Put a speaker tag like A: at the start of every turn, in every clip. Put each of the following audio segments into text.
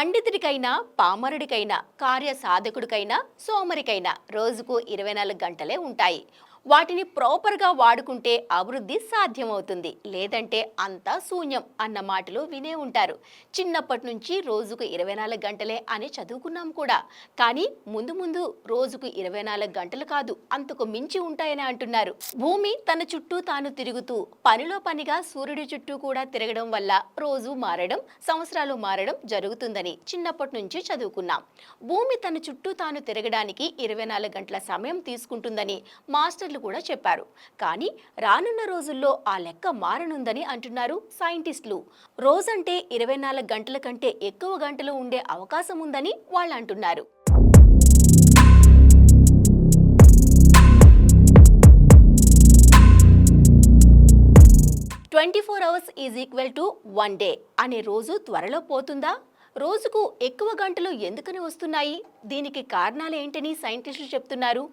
A: పండితుడికైనా పామరుడికైనా కార్యసాధకుడికైనా సోమరికైనా రోజుకు 24 గంటలే ఉంటాయి. వాటిని ప్రాపర్గా వాడుకుంటే అభివృద్ధి సాధ్యమవుతుంది, లేదంటే అంతా శూన్యం అన్న మాటలు వినే ఉంటారు. చిన్నప్పటి నుంచి రోజుకు 24 గంటలే అని చదువుకున్నాం కూడా. కానీ ముందు ముందు రోజుకు 24 గంటలు కాదు, అంతకు మించి ఉంటాయని అంటున్నారు. భూమి తన చుట్టూ తాను తిరుగుతూ పనిలో పనిగా సూర్యుడి చుట్టూ కూడా తిరగడం వల్ల రోజు మారడం, సంవత్సరాలు మారడం జరుగుతుందని చిన్నప్పటి నుంచి చదువుకున్నాం. భూమి తన చుట్టూ తాను తిరగడానికి 24 గంటల సమయం తీసుకుంటుందని మాస్టర్లు కూడా చెప్పారు. కానీ రానున్న రోజుల్లో ఆ లెక్క మారనుందని అంటున్నారు సైంటిస్టులు. రోజంటే 24 గంటల కంటే ఎక్కువ గంటలు ఉండే అవకాశం ఉందని వాళ్ళు అంటున్నారు. "24 hours is equal to 1 day" అనే రోజు త్వరలో పోతుందా? రోజుకు ఎక్కువ గంటలు ఎందుకని వస్తున్నాయి? దీనికి కారణాలు ఏంటని సైంటిస్టులు చెప్తున్నారు.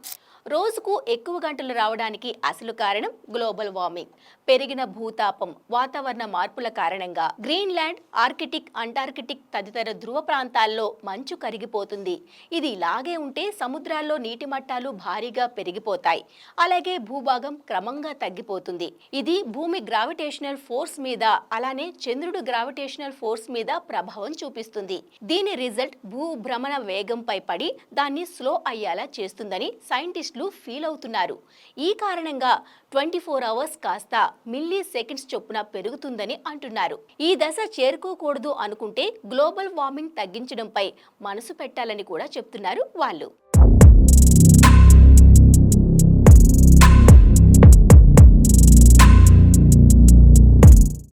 A: రోజుకు ఎక్కువ గంటలు రావడానికి అసలు కారణం గ్లోబల్ వార్మింగ్. పెరిగిన భూతాపం, వాతావరణ మార్పుల కారణంగా గ్రీన్లాండ్, ఆర్కిటిక్, అంటార్కిటిక్ తదితర ధ్రువ ప్రాంతాల్లో మంచు కరిగిపోతుంది. ఇది ఇలాగే ఉంటే సముద్రాల్లో నీటి మట్టాలు భారీగా పెరిగిపోతాయి. అలాగే భూభాగం క్రమంగా తగ్గిపోతుంది. ఇది భూమి గ్రావిటేషనల్ ఫోర్స్ మీద, అలానే చంద్రుడు గ్రావిటేషనల్ ఫోర్స్ మీద ప్రభావం చూపిస్తుంది. దీని రిజల్ట్ భూభ్రమణ వేగంపై పడి దాన్ని స్లో అయ్యేలా చేస్తుందని సైంటిస్టులు ఫీల్ అవుతున్నారు. ఈ కారణంగా 24 hours కాస్త మిల్లీ సెకండ్స్ చొప్పున పెరుగుతుందని అంటున్నారు. ఈ దశ చేరుకోకూడదు అనుకుంటే గ్లోబల్ వార్మింగ్ తగ్గించడంపై మనసు పెట్టాలని కూడా చెప్తున్నారు వాళ్ళు.